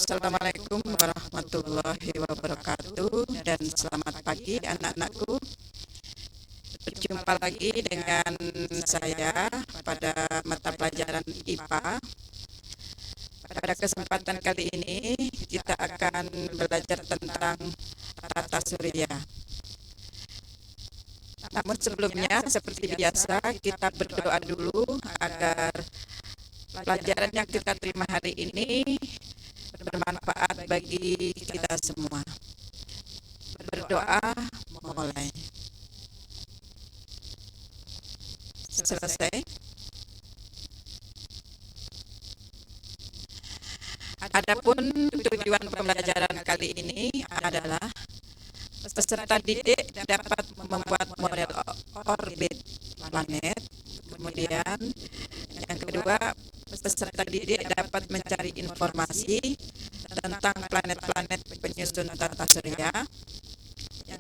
Assalamualaikum warahmatullahi wabarakatuh dan selamat pagi anak-anakku. Berjumpa lagi dengan saya pada mata pelajaran IPA. Pada kesempatan kali ini kita akan belajar tentang tata surya. Namun sebelumnya seperti biasa kita berdoa dulu agar pelajaran yang kita terima hari ini bermanfaat bagi kita semua. Berdoa mulai. Selesai. Adapun tujuan pembelajaran kali ini adalah peserta didik dapat membuat model orbit planet. Kemudian yang kedua, peserta didik dapat mencari informasi tentang planet-planet penyusun tata surya.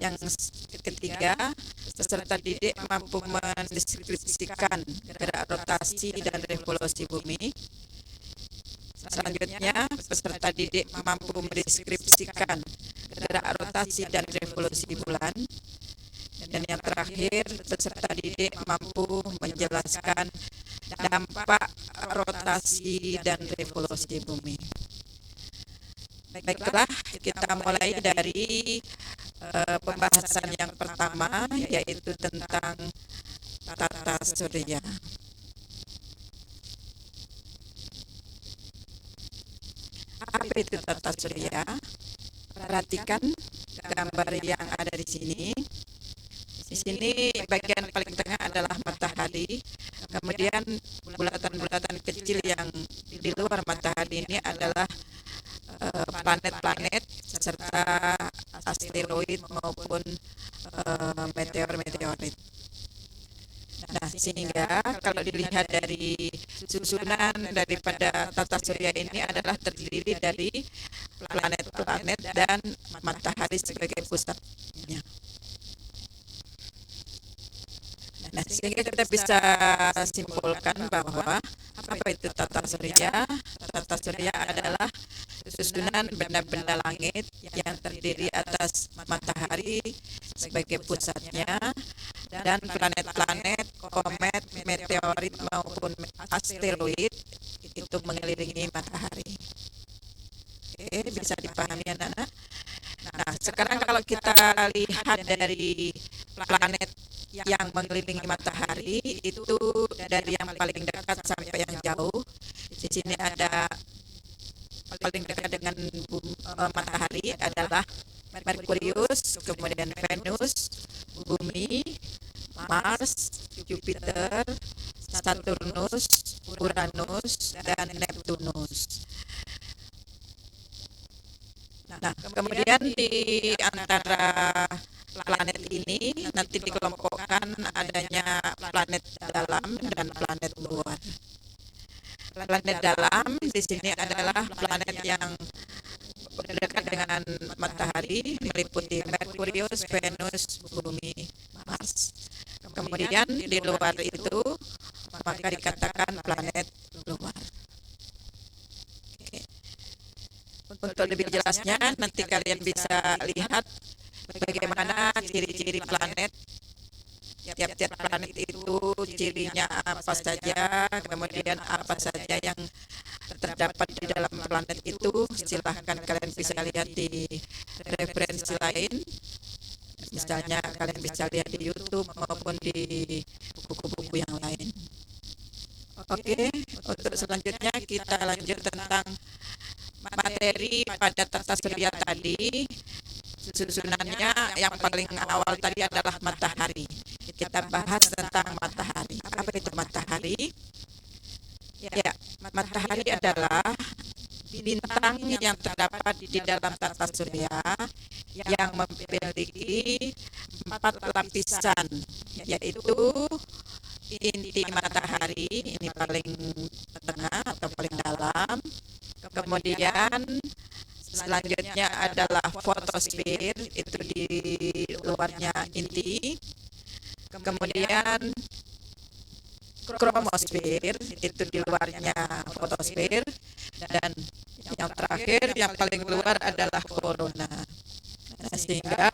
Yang ketiga, peserta didik mampu mendeskripsikan gerak rotasi dan revolusi bumi. Selanjutnya, peserta didik mampu mendeskripsikan gerak rotasi dan revolusi bulan. Dan yang terakhir, peserta didik mampu menjelaskan dampak rotasi dan revolusi bumi. Baiklah, kita mulai dari pembahasan yang pertama, yaitu tentang tata surya. Apa itu tata surya? Perhatikan gambar yang ada di sini. Di sini bagian paling tengah adalah matahari. Kemudian bulatan-bulatan kecil yang di luar matahari ini adalah planet-planet serta asteroid maupun meteor-meteorit. Nah, sehingga kalau dilihat dari susunan daripada tata surya ini adalah terdiri dari planet-planet dan matahari sebagai pusatnya. Nah, sehingga kita bisa simpulkan bahwa apa itu tata surya? Tata surya adalah susunan benda-benda langit yang terdiri atas matahari sebagai pusatnya dan planet-planet, komet, meteorit maupun asteroid itu mengelilingi matahari. Oke, bisa dipahami anak-anak? Nah, sekarang kalau kita lihat dari planet yang mengelilingi matahari itu dari yang paling dekat sampai yang jauh. Di sini ada paling dekat dengan matahari adalah Merkurius, kemudian Venus, Bumi, Mars, Jupiter, Saturnus, Uranus, dan Neptunus. Nah, kemudian di antara planet ini nanti dikelompokkan adanya planet dalam dan planet luar. Planet dalam di sini adalah planet yang dekat dengan matahari, meliputi Merkurius, Venus, Bumi, Mars. Kemudian di luar itu maka dikatakan planet luar. Oke. Untuk lebih jelasnya nanti kalian bisa lihat bagaimana ciri-ciri planet. Tiap-tiap planet itu cirinya apa saja, kemudian apa saja yang terdapat di dalam planet itu. Silahkan kalian bisa lihat di referensi lain. Misalnya kalian bisa lihat di YouTube maupun di buku-buku yang lain. Oke, untuk selanjutnya kita lanjut tentang materi pada tata surya tadi. Susunannya yang paling awal tadi adalah matahari. Kita bahas tentang matahari. Apa itu matahari? Ya, matahari adalah bintang yang terdapat di dalam tata surya yang memiliki 4 lapisan, yaitu inti matahari, ini paling tengah atau paling dalam. Kemudian selanjutnya adalah fotosfer, itu di luarnya inti. Kemudian kromosfer, itu di luarnya fotosfer. Dan yang terakhir yang paling luar adalah corona. Nah, sehingga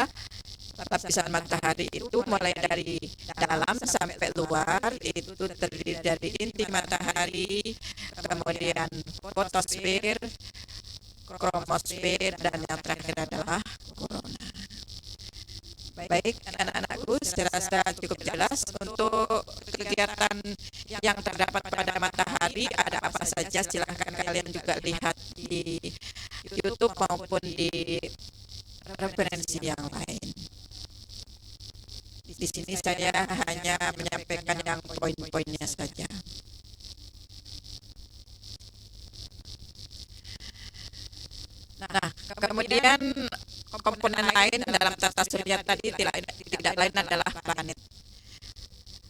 lapisan matahari itu mulai dari dalam sampai luar itu terdiri dari inti matahari, kemudian fotosfer, kromosfer, dan yang terakhir adalah corona. Baik anak-anakku, saya rasa cukup jelas untuk kegiatan yang terdapat pada matahari ada apa saja. Silahkan kalian juga lihat di YouTube maupun di referensi yang lain. Di sini saya hanya menyampaikan yang poin-poinnya saja. Nah, kemudian komponen lain dalam tata surya tadi tidak lain adalah planet.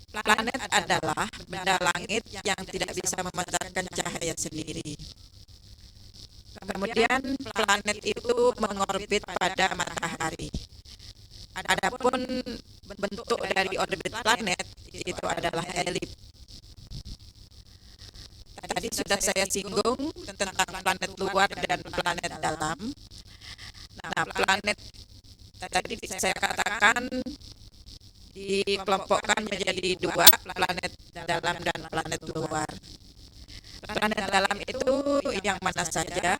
Planet adalah benda langit yang tidak bisa memancarkan cahaya sendiri. Kemudian planet itu mengorbit pada matahari. Adapun bentuk dari orbit planet itu adalah elip. Tadi sudah saya singgung tentang planet luar dan planet dalam. Nah, planet tadi saya katakan dikelompokkan menjadi dua, planet dalam dan planet luar. Planet dalam itu yang mana saja?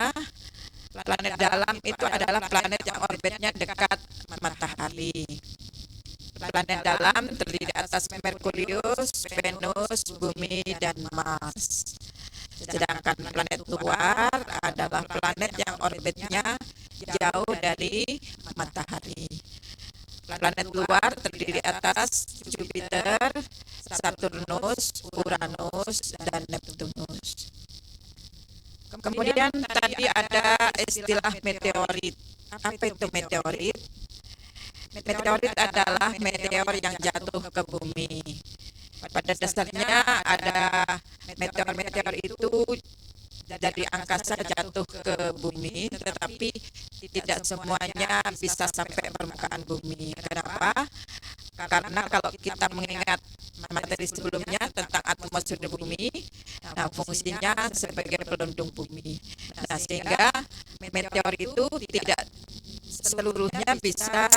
Planet dalam itu adalah planet yang orbitnya dekat matahari. Planet dalam terdiri atas Merkurius, Venus, Bumi, dan Mars. Sedangkan planet luar adalah planet yang orbitnya jauh dari matahari. Planet luar terdiri atas Jupiter, Saturnus, Uranus, dan Neptunus. Kemudian tadi ada istilah meteorit. Apa itu meteorit? Meteorit adalah meteor yang jatuh ke bumi. Pada dasarnya ada meteor-meteor itu dari angkasa jatuh ke bumi, tetapi tidak semuanya bisa sampai permukaan bumi. Kenapa? Karena kalau kita mengingat materi sebelumnya tentang atmosfer bumi, nah fungsinya sebagai pelindung bumi. Nah, sehingga meteor itu tidak seluruhnya bisa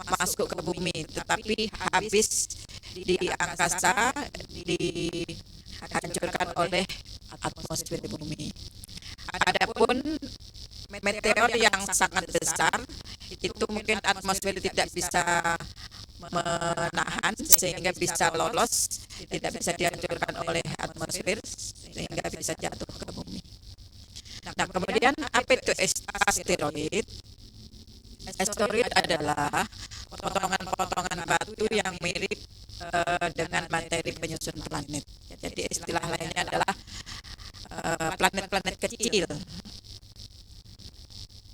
masuk ke bumi, tetapi habis di angkasa dihancurkan oleh atmosfer bumi. Adapun meteor yang sangat besar itu mungkin atmosfer tidak bisa menahan sehingga bisa lolos, tidak bisa dihancurkan oleh atmosfer sehingga bisa jatuh ke bumi. Nah, kemudian apa itu asteroid? Asteroid adalah potongan-potongan batu yang mirip dengan materi penyusun planet. Jadi istilah lainnya adalah planet-planet kecil.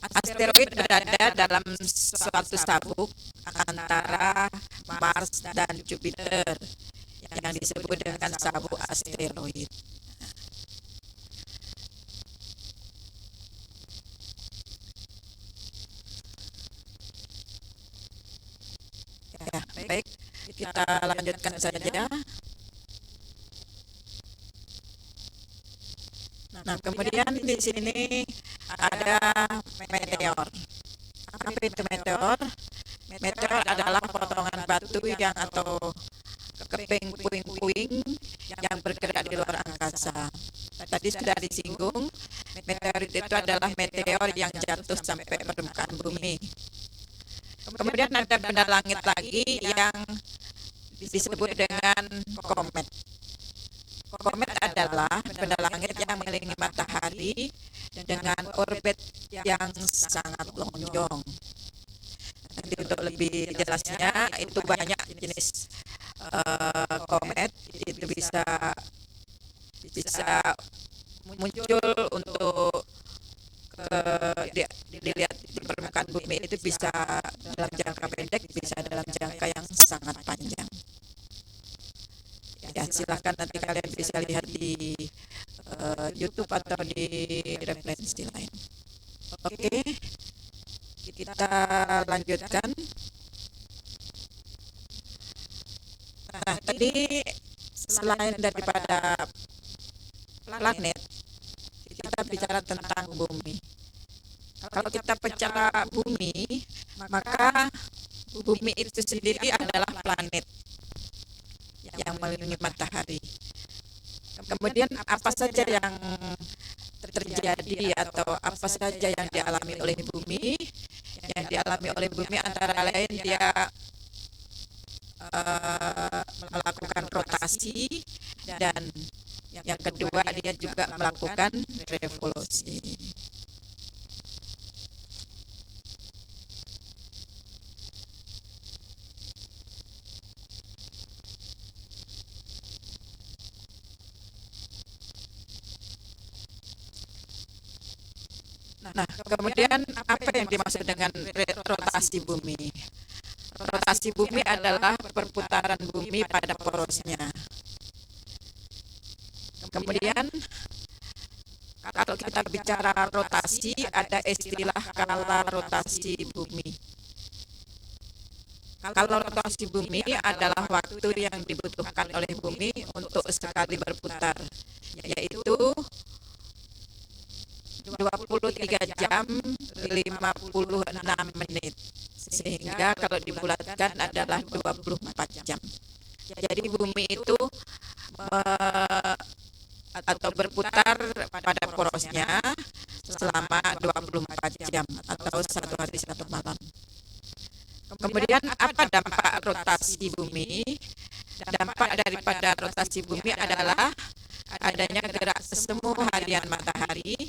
Asteroid berada dalam suatu sabuk antara Mars dan Jupiter yang disebut dengan sabuk asteroid. Ya, baik, kita lanjutkan saja. Nah, kemudian di sini ada meteor. Apa itu meteor? Meteor adalah potongan batu yang atau keping puing-puing yang bergerak di luar angkasa. Tadi sudah disinggung, meteorit itu adalah meteor yang jatuh sampai permukaan bumi. Kemudian ada benda langit lagi yang disebut dengan komet. Komet adalah benda langit yang mengelilingi matahari dengan orbit yang sangat lonjong. Nanti untuk lebih jelasnya itu banyak jenis komet, itu bisa muncul untuk dilihat di permukaan bumi, itu bisa dalam jangka pendek, bisa dalam jangka yang sangat panjang. Ya, silahkan nanti kalian bisa lihat di YouTube atau di referensi lain. Oke, kita lanjutkan. Nah, tadi selain daripada planet, kita bicara tentang bumi. Kalau kita bicara bumi, maka bumi itu sendiri adalah planet yang mengelilingi matahari. Kemudian apa saja yang terjadi atau apa saja yang dialami oleh bumi? Yang dialami oleh bumi antara lain dia melakukan rotasi, dan yang kedua dia juga melakukan revolusi. Nah, kemudian apa yang dimaksud dengan rotasi bumi? Rotasi bumi adalah perputaran bumi pada porosnya. Kemudian kalau kita bicara rotasi, ada istilah skala rotasi bumi. Kalau rotasi bumi adalah waktu yang dibutuhkan oleh bumi untuk sekali berputar, yaitu 23 jam 56 menit. Sehingga kalau dibulatkan adalah 24 jam. Jadi bumi itu atau berputar pada porosnya selama 24 jam atau 1 hari 1 malam. Kemudian apa dampak rotasi bumi? Dampak daripada rotasi bumi adalah adanya gerak semu harian matahari,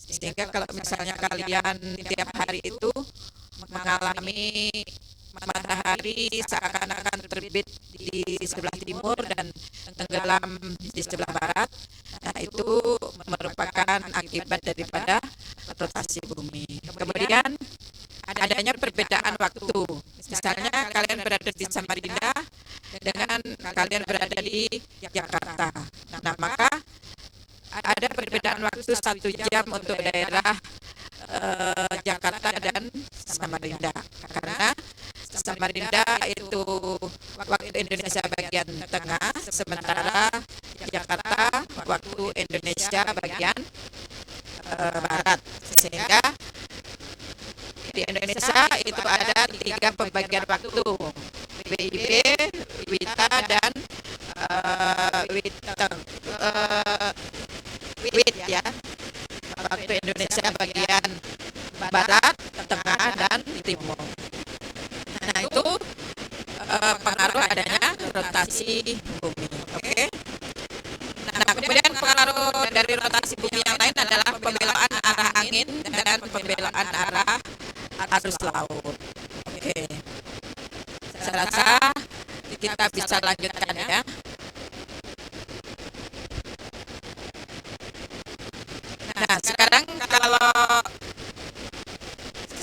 sehingga kalau misalnya kalian tiap hari itu mengalami matahari seakan-akan terbit di sebelah timur dan tenggelam di sebelah barat, nah itu merupakan akibat daripada rotasi bumi. Kemudian adanya perbedaan waktu. Misalnya kalian berada di Samarinda dengan kalian berada di Jakarta. Nah, maka ada perbedaan waktu 1 jam untuk daerah Jakarta dan Samarinda, karena Samarinda itu waktu Indonesia bagian tengah, sementara Jakarta waktu Indonesia bagian barat, sehingga di Indonesia itu ada 3 pembagian waktu, WIB, WITA, dan WIT ya. Waktu Indonesia bagian barat, tengah, dan timur. Nah itu pengaruh adanya rotasi bumi. Oke. Nah kemudian pengaruh dari rotasi bumi yang lain adalah pembelaan arah angin dan pembelaan arah arus laut. Oke. Saya rasa kita bisa lanjutkan ya. Nah, sekarang kalau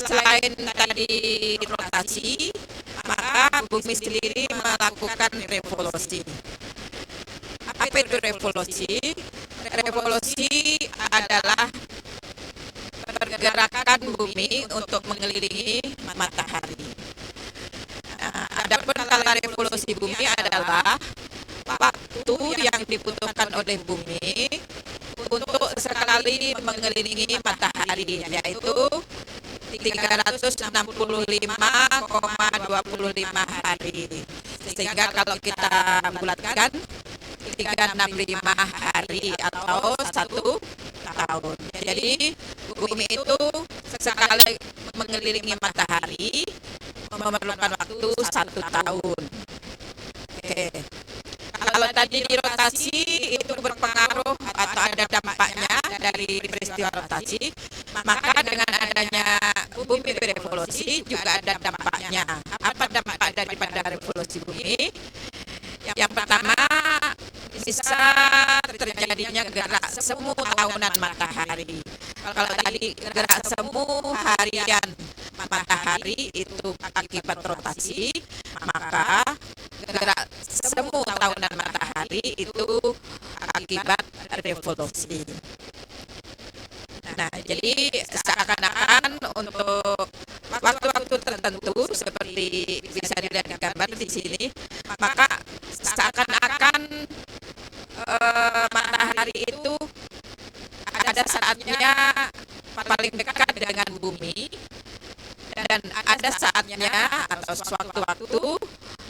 selain tadi rotasi, maka bumi sendiri melakukan revolusi. Apa itu revolusi? Revolusi adalah pergerakan bumi untuk mengelilingi matahari. Nah, adapun kalau revolusi bumi adalah waktu yang dibutuhkan oleh bumi untuk sekali mengelilingi matahari, yaitu 365,25 hari. Sehingga kalau kita bulatkan 365 hari atau 1 tahun. Jadi bumi itu sekali mengelilingi matahari memerlukan waktu 1 tahun. Oke. Kalau tadi di rotasi itu berpengaruh atau ada dampaknya dari peristiwa rotasi, maka dengan adanya bumi berevolusi juga ada dampaknya. Apa dampak daripada revolusi bumi? Yang pertama, bisa terjadinya gerak semu tahunan matahari. Kalau tadi gerak semu harian matahari itu akibat rotasi, maka gerak semu tahunan matahari itu akibat revolusi. Nah, jadi seakan-akan untuk waktu-waktu tertentu seperti bisa dilihat di gambar di sini, maka seakan-akan matahari itu ada saatnya paling dekat dengan bumi, dan ada saatnya atau sewaktu-waktu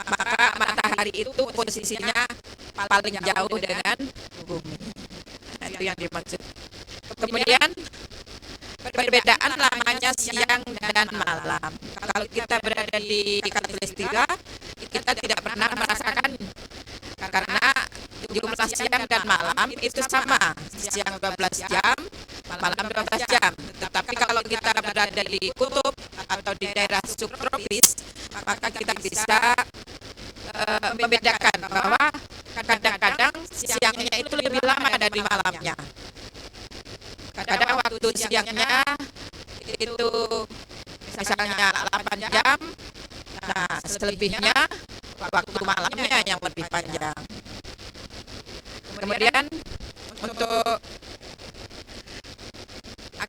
maka matahari itu posisinya paling jauh dengan bumi. Nah, itu yang dimaksud. Kemudian perbedaan lamanya siang dan malam. Kalau kita berada di khatulistiwa, kita tidak pernah merasakan, karena jumlah siang dan malam itu sama, siang 12 jam, malam 12 jam. Tetapi kalau kita berada di kutub atau di daerah subtropis, maka kita bisa membedakan bahwa kadang-kadang siangnya itu lebih lama dari malamnya. Kadang waktu siangnya itu misalnya 8 jam, nah selebihnya waktu malamnya yang lebih panjang. Kemudian untuk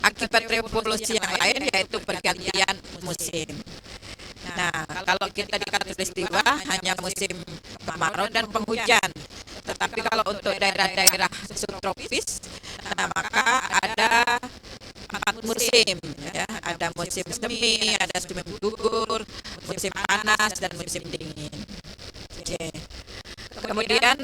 akibat revolusi yang lain yaitu pergantian musim. Nah, kalau kita di khatulistiwa hanya musim kemarau dan penghujan. Tetapi kalau untuk daerah-daerah subtropis, nah maka ada 4 musim, ya. Ada musim semi, ada musim gugur, musim panas, dan musim dingin. Oke. Kemudian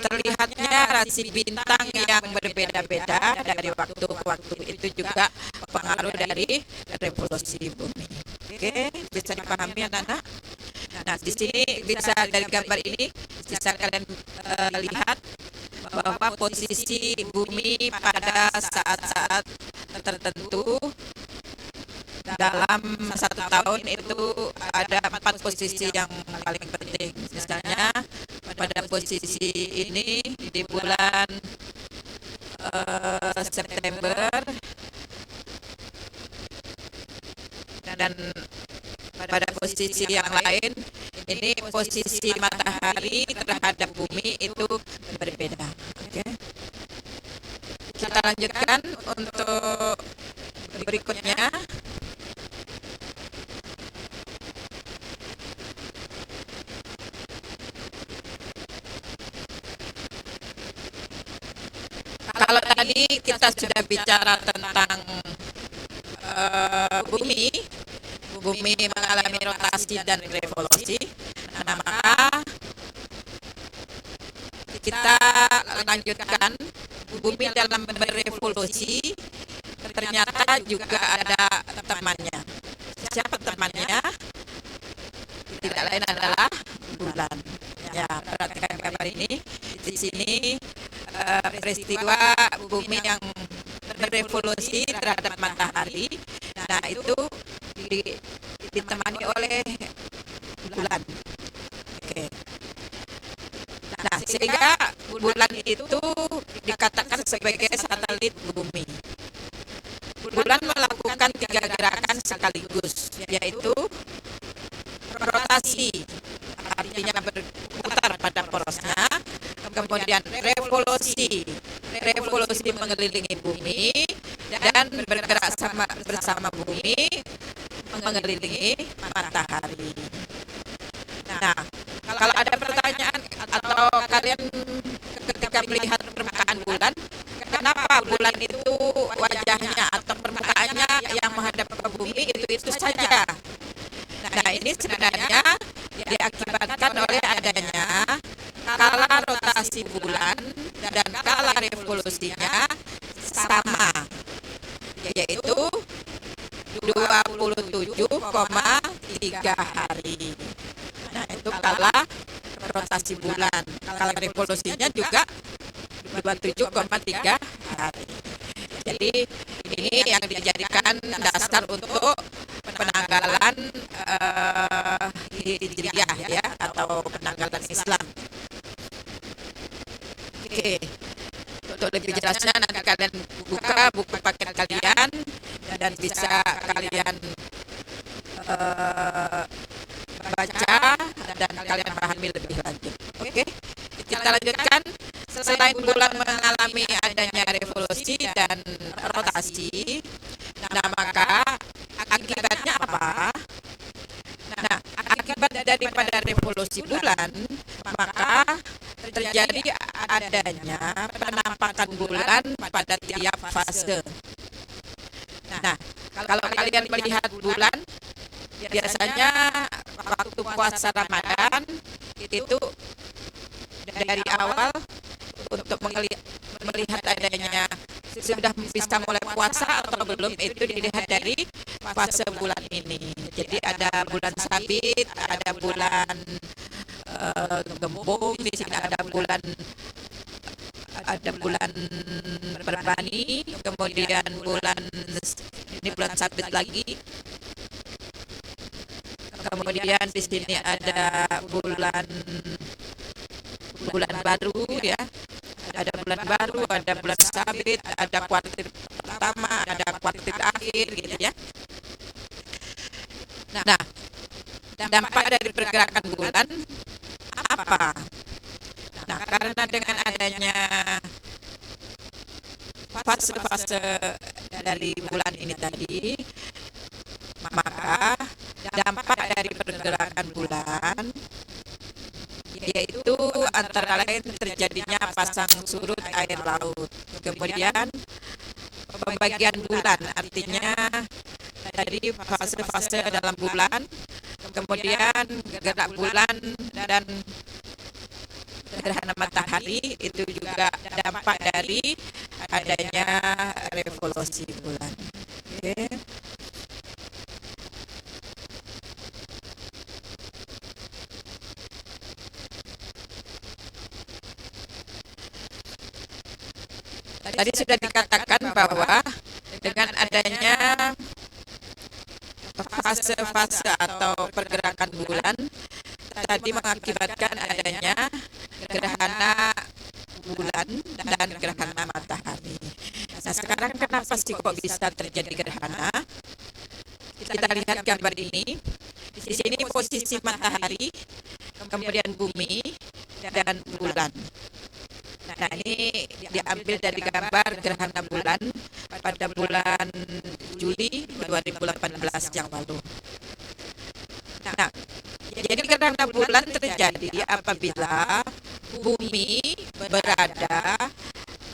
terlihatnya rasi bintang yang berbeda-beda dari waktu ke waktu, itu juga pengaruh dari revolusi bumi. Oke, bisa dipahami anak-anak? Nah, di sini bisa dari gambar ini bisa kalian lihat bahwa posisi bumi pada saat-saat tertentu dalam 1 tahun itu ada 4 posisi yang paling penting. Misalnya pada posisi ini di bulan September, dan pada posisi yang lain ini posisi matahari terhadap bumi itu berbeda. Oke. Kita lanjutkan untuk berikutnya. Kalau tadi kita sudah bicara tentang bumi mengalami rotasi dan revolusi, nah maka kita lanjutkan bumi dalam berevolusi ternyata juga ada temannya. Siapa temannya? Tidak lain adalah bulan. Ya, perhatikan gambar ini. Di sini peristiwa bumi yang berevolusi terhadap matahari. Nah, itu ditemani oleh bulan. Oke. Nah, sehingga bulan itu dikatakan sebagai satelit bumi. Bulan melakukan 3 gerakan sekaligus, yaitu rotasi, artinya berputar pada porosnya, kemudian revolusi mengelilingi bumi, dan bergerak bersama bumi mengelilingi matahari. Nah, kalau ada pertanyaan atau kalian ketika melihat permukaan bulan, kenapa bulan itu wajahnya atau permukaannya yang menghadap ke bumi itu saja? Nah, ini sebenarnya diakibatkan oleh adanya kala rotasi bulan dan kala revolusinya sama, yaitu 27,3 hari. Nah, itu kala rotasi bulan. Kala revolusinya juga 27,3 hari. Jadi ini yang dijadikan dasar untuk penanggalan Hijriah, ya, atau penanggalan Islam. Oke. Untuk lebih jelasnya nanti kalian buka buku paket kalian dan bisa kalian baca dan kalian pahami lebih lanjut. Oke, kita lanjutkan. Selain bulan mengalami adanya revolusi dan rotasi, nah maka akibatnya apa? Nah, akibat daripada revolusi bulan, maka terjadi adanya penampakan penampakan bulan pada tiap fase. Nah, kalau kalian melihat bulan, biasanya waktu puasa Ramadan itu dari awal untuk melihat adanya sudah bisa mulai puasa atau belum itu dilihat dari fase bulan ini. Jadi ada bulan sabit, ada bulan gembung, di sini ada bulan berbani, kemudian ini bulan sabit lagi. Kemudian di sini ada bulan baru ya. Ada bulan baru, ada bulan sabit, ada kuartil pertama, ada kuartil akhir gitu ya. Nah, dampak dari pergerakan bulan apa? Nah, karena dengan adanya fase-fase dari bulan ini tadi, maka dampak dari pergerakan bulan yaitu antara lain terjadinya pasang surut air laut, kemudian pembagian bulan, artinya tadi fase-fase dalam bulan, kemudian gerak bulan dan gerhana matahari, itu juga dampak dari adanya revolusi bulan. Oke. Tadi sudah dikatakan bahwa dengan adanya fase-fase atau pergerakan bulan tadi mengakibatkan adanya gerhana bulan dan gerhana matahari. Nah, sekarang kenapa sih kok bisa terjadi gerhana? Kita lihat gambar ini. Di sini posisi matahari, kemudian bumi dan bulan. Nah, ini diambil dari gambar gerhana bulan pada bulan Juli 2018 yang lalu. Nah, jadi gerhana bulan terjadi apabila bumi berada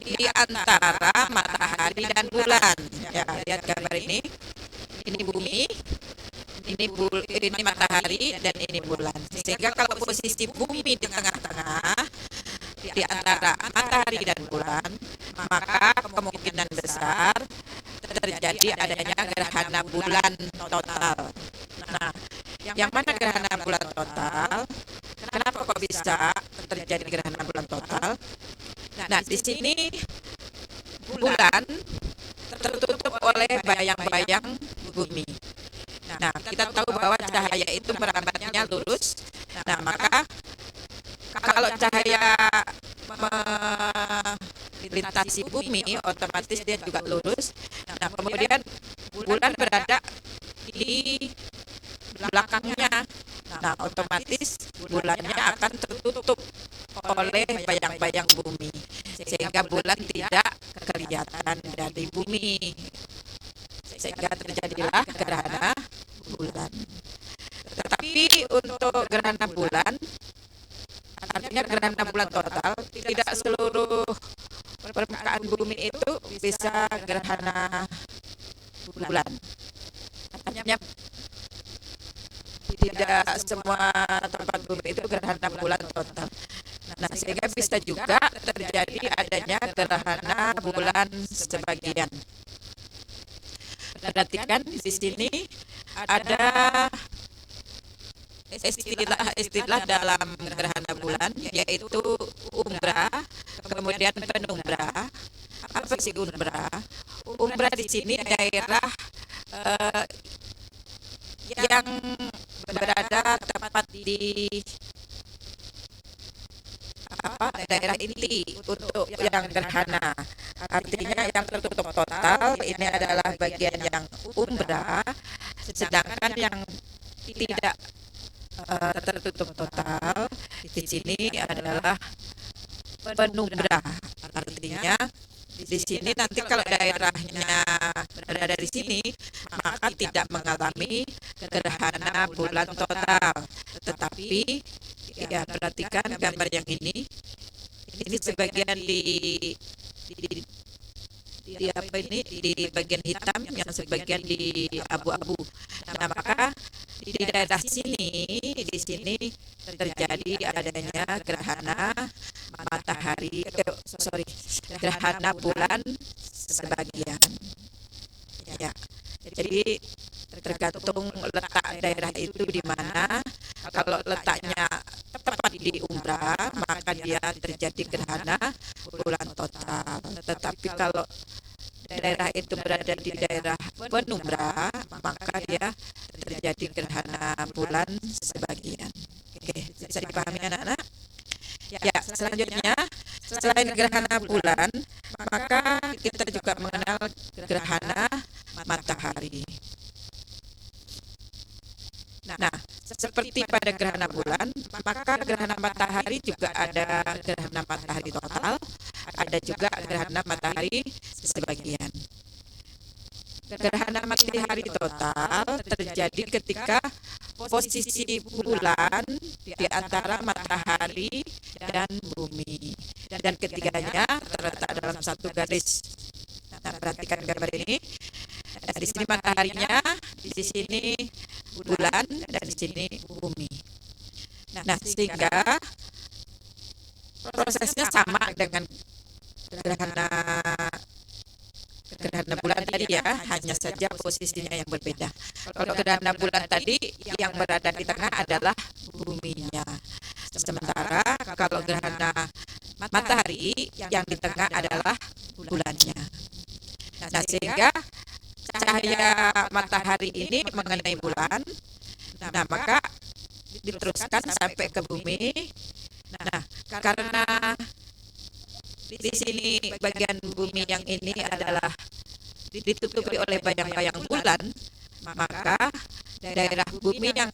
di antara matahari dan bulan. Ya, lihat gambar ini. Ini bumi, ini matahari, dan ini bulan. Sehingga kalau posisi bumi di tengah-tengah di antara matahari dan bulan, maka kemungkinan besar terjadi adanya gerhana bulan total. Nah, yang mana gerhana bulan total? Kenapa kok bisa terjadi gerhana bulan total? Nah, di sini bulan tertutup oleh bayang-bayang bumi. Nah, kita tahu bahwa cahaya itu merambatnya lurus. Nah, maka kalau cahaya melintasi bumi, otomatis dia juga lurus. Nah, kemudian bulan berada di belakangnya. Nah, otomatis bulannya akan tertutup oleh bayang-bayang bumi, sehingga bulan tidak kelihatan dari bumi, sehingga terjadilah gerhana bulan. Tetapi untuk gerhana bulan, artinya gerhana bulan total, tidak seluruh permukaan bumi itu bisa gerhana bulan. Artinya tidak semua tempat bumi itu gerhana bulan total. Nah, sehingga bisa juga terjadi adanya gerhana bulan sebagian. Perhatikan di sini ada istilah dalam gerhana bulan, yaitu umbra, kemudian penumbra. Apa sih umbra? Umbra di sini daerah yang berada tepat di daerah inti untuk yang gerhana. Artinya yang tertutup total ini adalah bagian yang umbra, sedangkan yang tidak tertutup total di sini adalah penumbra. Artinya di sini nanti kalau daerahnya berada di sini, maka tidak mengalami gerhana bulan total. Tetapi ya, perhatikan gambar yang ini sebagian di apa ini di bagian hitam, yang sebagian di abu-abu. Nah, maka di daerah sini, di sini terjadi adanya gerhana matahari, gerhana bulan sebagian. Ya, jadi tergantung letak daerah itu di mana. Kalau letaknya tepat di umbra, maka dia terjadi gerhana bulan total. Tetapi kalau daerah itu berada di daerah penumbra, maka dia terjadi gerhana bulan sebagian. Oke, bisa dipahami anak-anak? Ya, selanjutnya selain gerhana bulan, maka kita juga mengenal gerhana matahari. Nah, seperti pada gerhana bulan, maka gerhana matahari juga ada gerhana matahari total, ada juga gerhana matahari sebagian. Gerhana matahari total terjadi ketika posisi bulan di antara matahari dan bumi, dan ketiganya terletak dalam satu garis. Nah, perhatikan gambar ini. Nah, di sini mataharinya, di sini bulan, dan di sini bumi. Nah, sehingga prosesnya sama dengan gerhana bulan tadi ya, hanya saja posisinya yang berbeda. Kalau gerhana bulan tadi yang berada di tengah adalah buminya, sementara kalau gerhana matahari yang di tengah adalah bulannya. Nah, sehingga cahaya matahari ini mengenai bulan, nah maka diteruskan sampai ke bumi. Nah, karena di sini bagian bumi yang ini adalah ditutupi oleh bayang-bayang bulan, maka daerah bumi yang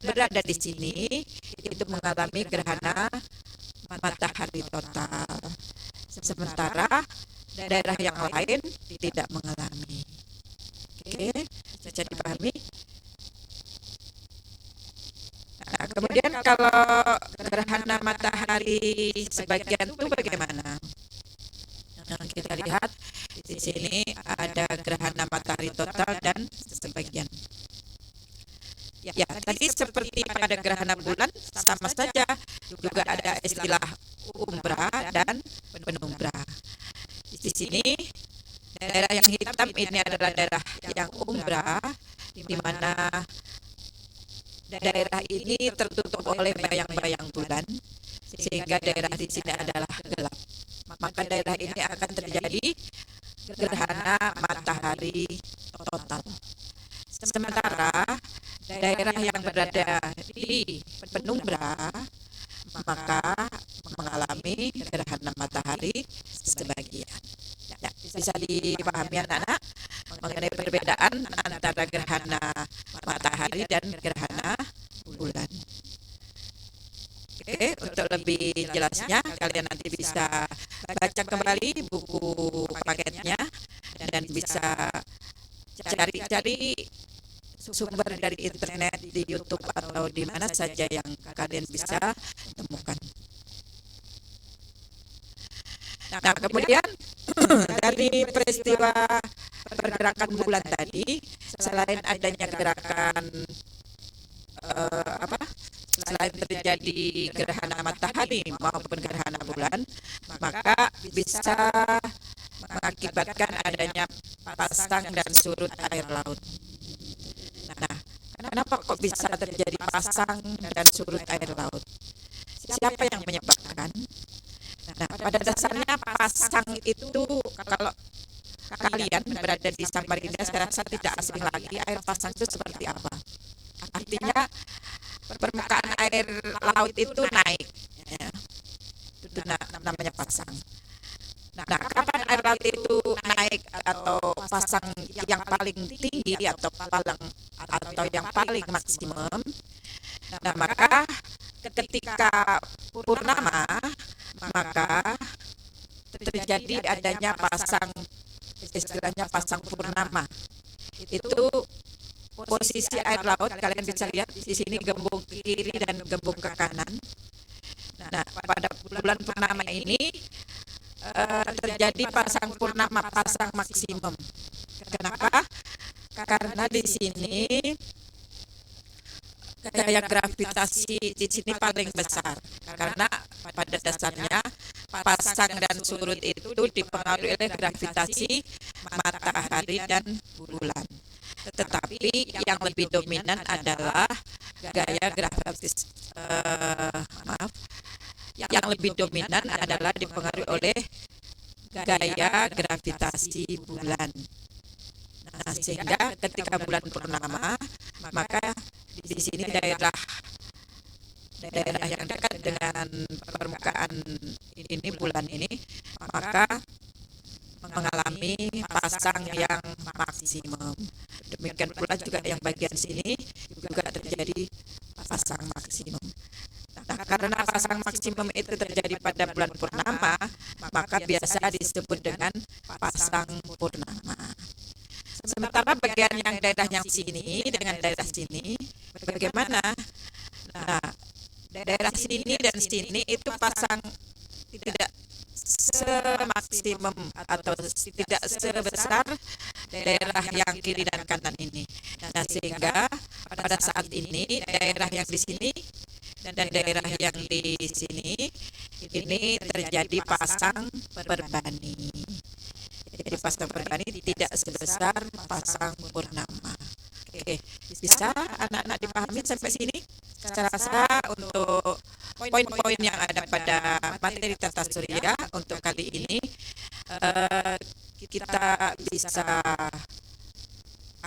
berada di sini itu mengalami gerhana matahari total, sementara daerah yang lain tidak mengalami. Oke, bisa dipahami? Nah, kemudian kalau gerhana matahari sebagian itu bagaimana? Nah, kita lihat di sini ada gerhana matahari total dan sebagian. Ya, tadi seperti pada gerhana bulan sama saja, juga ada istilah umbra dan penumbra. Di sini daerah yang hitam ini adalah daerah yang umbra, di mana daerah ini tertutup oleh bayang-bayang bulan, sehingga daerah di sini adalah gelap. Maka daerah ini akan terjadi gerhana matahari total. Sementara daerah yang berada di penumbra maka mengalami gerhana matahari sebagian. Ya, bisa dipahami anak-anak mengenai perbedaan antara gerhana matahari dan gerhana bulan. Oke, untuk lebih jelasnya kalian nanti bisa baca kembali buku paketnya dan bisa cari-cari sumber dari internet, di YouTube atau di mana saja yang kalian bisa temukan. Nah, kemudian dari peristiwa pergerakan bulan tadi, selain adanya gerakan selain terjadi gerhana matahari maupun gerhana bulan, maka bisa mengakibatkan adanya pasang dan surut air laut. Nah, kenapa kok bisa terjadi pasang dan surut air laut? Siapa yang menyebabkan? Nah, pada dasarnya pasang itu, kalau kalian berada di Samarinda, saya rasa tidak asing lagi air pasang itu seperti apa. Artinya permukaan air laut itu naik, ya. Itu namanya pasang. Nah, kapan air laut itu naik atau pasang yang paling tinggi atau yang paling maksimum? Nah, maka ketika purnama, maka terjadi adanya pasang, istilahnya pasang purnama. Itu posisi air laut, kalian bisa lihat di sini gembung ke kiri dan gembung ke kanan. Nah, pada bulan purnama ini terjadi pasang purnama, pasang maksimum. Kenapa? Karena di sini gaya gravitasi di sini paling besar. Karena pada dasarnya pasang dan surut itu dipengaruhi oleh gravitasi matahari dan bulan. Tetapi yang lebih dominan adalah gaya gravitasi yang lebih dominan adalah dipengaruhi oleh gaya gravitasi bulan. Nah, sehingga ketika bulan purnama, maka di sini daerah yang dekat dengan permukaan ini bulan ini, maka mengalami pasang yang maksimum. Demikian pula juga yang bagian sini juga terjadi pasang maksimum. Nah, karena pasang maksimum itu terjadi pada bulan purnama, maka biasa disebut dengan pasang purnama. Sementara bagian yang daerah yang sini dengan daerah sini, bagaimana? Nah, daerah sini dan sini itu pasang tidak semaksimum atau tidak sebesar daerah yang kiri dan kanan ini. Nah, sehingga pada saat ini daerah yang di sini dan daerah yang di sini ini terjadi pasang berbanding. Jadi pasang berbanding tidak sebesar pasang purnama. Oke, bisa anak-anak dipahami sampai sini? Saya rasa untuk poin-poin yang ada pada materi tata surya untuk kali ini kita bisa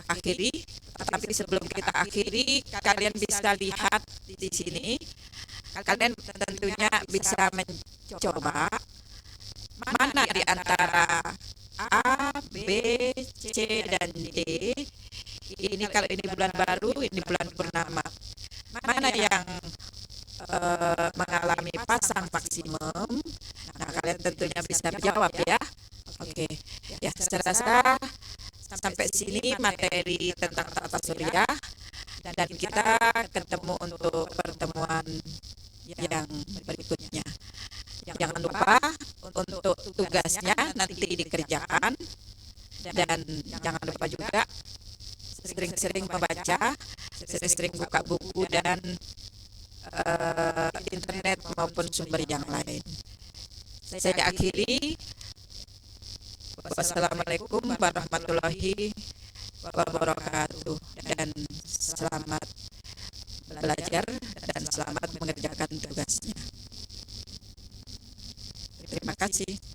akhiri. Tetapi sebelum kita akhiri, kalian bisa lihat di sini. Kalian tentunya bisa mencoba mana di antara A, B, C, dan D. Ini kalau ini bulan baru, ini bulan purnama. Mana yang mengalami pasang maksimum? Nah, kalian tentunya bisa menjawab ya. Oke, ya saya rasa sampai sini materi tentang tata surya, dan kita ketemu untuk pertemuan yang berikutnya. Jangan lupa untuk tugasnya nanti dikerjakan, dan jangan lupa juga sering-sering membaca, sering-sering buka buku dan internet maupun sumber yang lain. Saya akhiri. Wassalamualaikum warahmatullahi wabarakatuh, dan selamat belajar dan selamat mengerjakan tugasnya. Terima kasih.